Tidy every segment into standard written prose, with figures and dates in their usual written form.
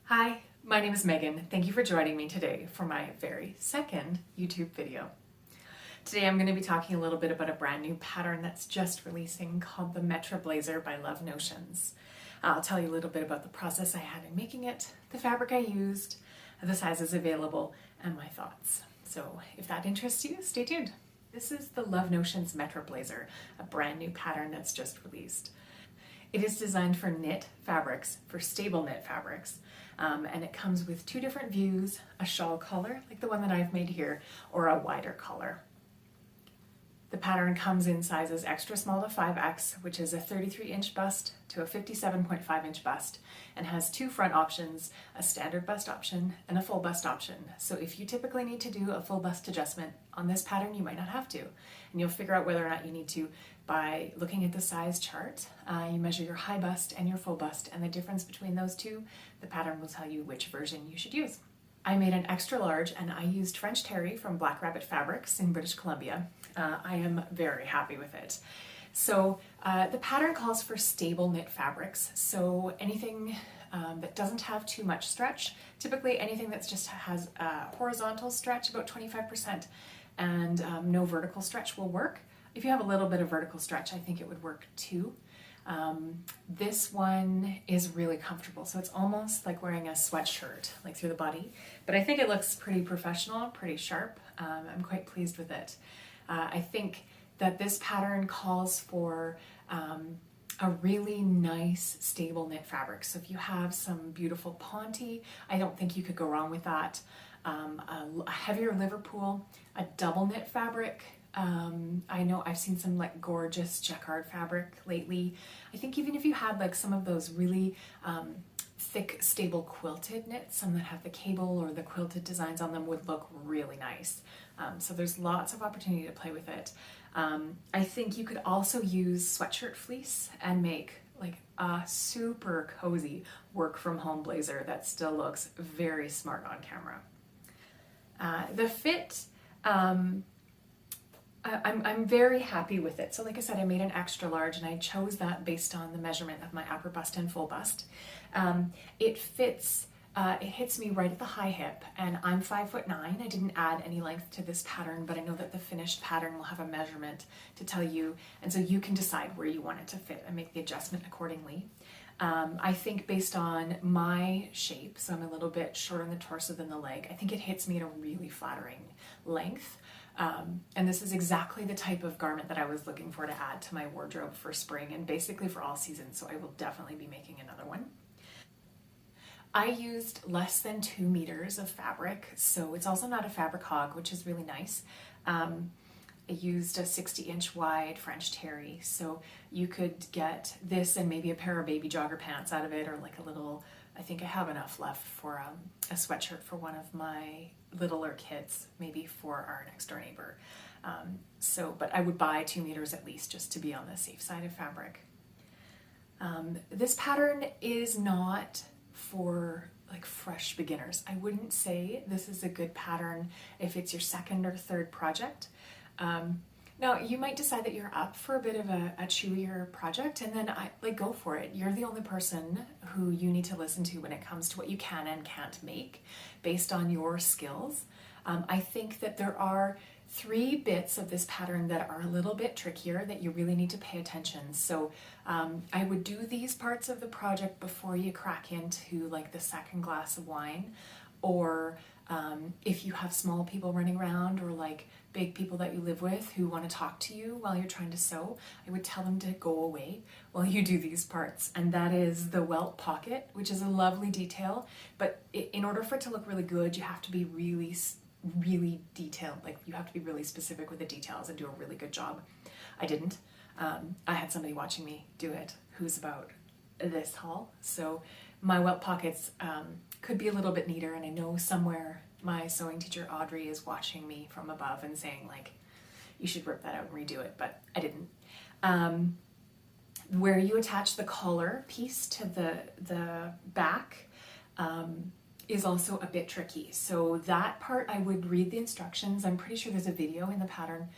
Hi, my name is Megan. Thank you for joining me today for my very second YouTube video. Today I'm going to be talking a little bit about a brand new pattern that's just releasing called the Metra Blazer by Love Notions. I'll tell you a little bit about the process I had in making it, the fabric I used, the sizes available, and my thoughts. So if that interests you, stay tuned. This is the Love Notions Metra Blazer, a brand new pattern that's just released. It is designed for knit fabrics, for stable knit fabrics, and it comes with two different views, a shawl collar, like the one that I've made here, or a wider collar. The pattern comes in sizes extra small to 5X, which is a 33-inch bust to a 57.5-inch bust, and has two front options, a standard bust option and a full bust option. So if you typically need to do a full bust adjustment on this pattern, you might not have to. And you'll figure out whether or not you need to by looking at the size chart. You measure your high bust and your full bust, and the difference between those two, the pattern will tell you which version you should use. I made an extra large and I used French terry from Black Rabbit Fabrics in British Columbia. I am very happy with it. So the pattern calls for stable knit fabrics, so anything that doesn't have too much stretch, typically anything that just has a horizontal stretch, about 25%, and no vertical stretch will work. If you have a little bit of vertical stretch, I think it would work too. This one is really comfortable, so it's almost like wearing a sweatshirt, like through the body, but I think it looks pretty professional, pretty sharp. I'm quite pleased with it. I think that this pattern calls for a really nice stable knit fabric. So if you have some beautiful ponte, I don't think you could go wrong with that. A heavier Liverpool, a double knit fabric. I know I've seen some like gorgeous jacquard fabric lately. I think even if you had like some of those really thick, stable quilted knits, some that have the cable or the quilted designs on them would look really nice. So there's lots of opportunity to play with it. I think you could also use sweatshirt fleece and make like a super cozy work from home blazer that still looks very smart on camera. The fit, I'm very happy with it. So like I said, I made an extra large and I chose that based on the measurement of my upper bust and full bust. It fits, it hits me right at the high hip, and I'm 5'9". I didn't add any length to this pattern, but I know that the finished pattern will have a measurement to tell you, and so you can decide where you want it to fit and make the adjustment accordingly. I think based on my shape, so I'm a little bit shorter in the torso than the leg, I think it hits me at a really flattering length. And this is exactly the type of garment that I was looking for to add to my wardrobe for spring and basically for all seasons, so I will definitely be making another one. I used less than 2 meters of fabric, so it's also not a fabric hog, which is really nice. I used a 60-inch wide French terry, so you could get this and maybe a pair of baby jogger pants out of it, or like a little, I think I have enough left for a sweatshirt for one of my littler kids, maybe for our next door neighbor. But I would buy 2 meters at least just to be on the safe side of fabric. This pattern is not for like fresh beginners. I wouldn't say this is a good pattern if it's your second or third project. Now you might decide that you're up for a bit of a chewier project, and then go for it. You're the only person who you need to listen to when it comes to what you can and can't make based on your skills. I think that there are 3 bits of this pattern that are a little bit trickier that you really need to pay attention. So I would do these parts of the project before you crack into like the second glass of wine, or if you have small people running around or like big people that you live with who want to talk to you while you're trying to sew, I would tell them to go away while you do these parts. And that is the welt pocket, which is a lovely detail, but in order for it to look really good, you have to be really detailed. Like you have to be really specific with the details and do a really good job. I didn't. I had somebody watching me do it who's about this tall, so my welt pockets could be a little bit neater, and I know somewhere my sewing teacher Audrey is watching me from above and saying like, you should rip that out and redo it, but I didn't. Where you attach the collar piece to the back is also a bit tricky. So that part I would read the instructions. I'm pretty sure there's a video in the pattern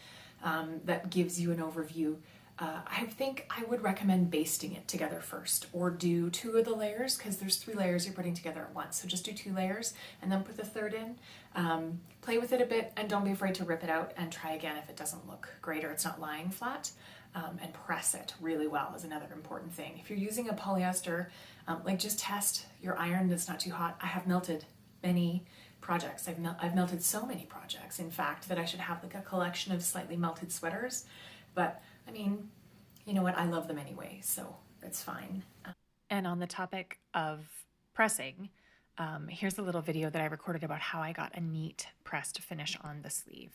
that gives you an overview I think I would recommend basting it together first, or do 2 of the layers, because there's 3 layers you're putting together at once. So just do 2 layers and then put the 3rd in. Play with it a bit and don't be afraid to rip it out and try again if it doesn't look great or it's not lying flat. And press it really well is another important thing. If you're using a polyester, like just test your iron that's not too hot. I have melted many projects. I've melted so many projects, in fact, that I should have like a collection of slightly melted sweaters. But I mean, you know what? I love them anyway, so it's fine. And on the topic of pressing, here's a little video that I recorded about how I got a neat pressed finish on the sleeve.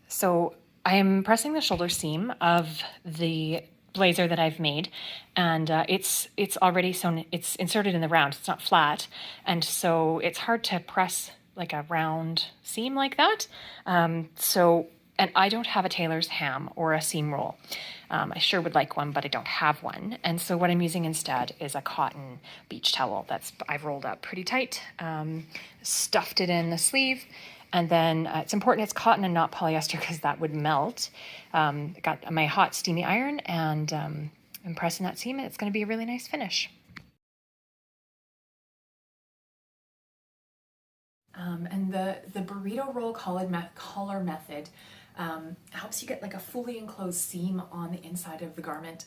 So I am pressing the shoulder seam of the blazer that I've made, and it's already sewn. It's inserted in the round. It's not flat, and so it's hard to press like a round seam like that. And I don't have a tailor's ham or a seam roll. I sure would like one, but I don't have one. And so what I'm using instead is a cotton beach towel I've rolled up pretty tight, stuffed it in the sleeve, and then it's important it's cotton and not polyester because that would melt. Got my hot steamy iron, and I'm pressing that seam, and it's going to be a really nice finish. And the burrito roll collar method helps you get like a fully enclosed seam on the inside of the garment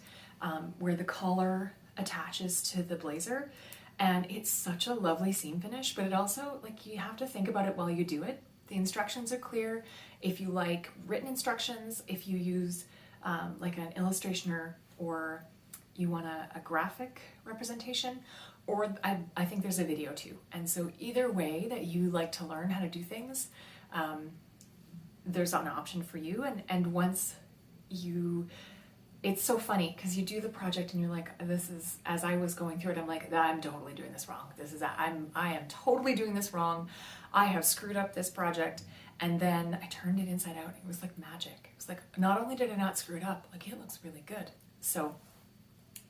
where the collar attaches to the blazer. And it's such a lovely seam finish, but it also, like, you have to think about it while you do it. The instructions are clear. If you like written instructions, if you use like an illustration or you want a graphic representation, or I think there's a video too. And so either way that you like to learn how to do things, there's an option for you. And once it's so funny because you do the project and you're like, this is, as I was going through it, I'm like, I'm totally doing this wrong. I am totally doing this wrong. I have screwed up this project. And then I turned it inside out. It was like magic. It was like, not only did I not screw it up, like it looks really good. So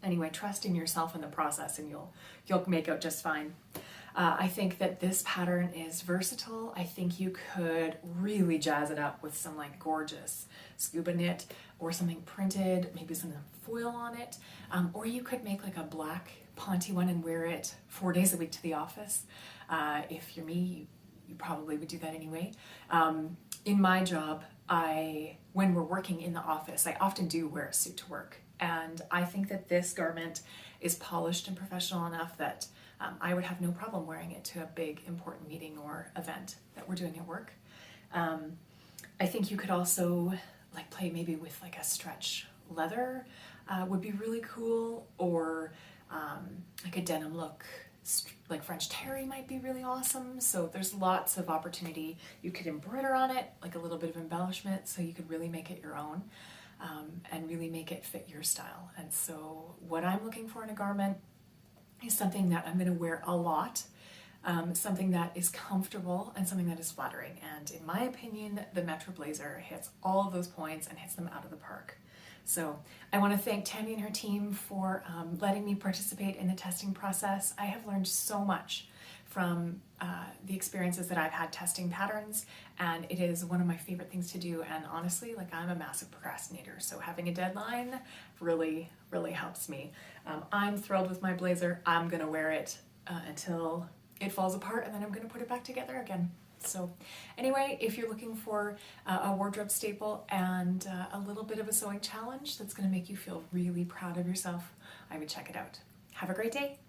anyway, trust in yourself in the process and you'll make out just fine. I think that this pattern is versatile. I think you could really jazz it up with some like gorgeous scuba knit or something printed, maybe some foil on it. Or you could make like a black ponte one and wear it 4 days a week to the office. If you're me, you probably would do that anyway. In my job, when we're working in the office, I often do wear a suit to work. And I think that this garment is polished and professional enough that I would have no problem wearing it to a big important meeting or event that we're doing at work. I think you could also like play maybe with like a stretch leather would be really cool, or like a denim look, like French terry might be really awesome. So there's lots of opportunity. You could embroider on it, like a little bit of embellishment, so you could really make it your own. And really make it fit your style. And so what I'm looking for in a garment is something that I'm going to wear a lot, something that is comfortable and something that is flattering. And in my opinion, the Metra Blazer hits all of those points and hits them out of the park. So I want to thank Tammy and her team for letting me participate in the testing process. I have learned so much from the experiences that I've had testing patterns, and it is one of my favorite things to do. And honestly, like, I'm a massive procrastinator, so having a deadline really, really helps me. I'm thrilled with my blazer. I'm gonna wear it until it falls apart, and then I'm gonna put it back together again. So anyway, if you're looking for a wardrobe staple and a little bit of a sewing challenge that's gonna make you feel really proud of yourself, I would check it out. Have a great day.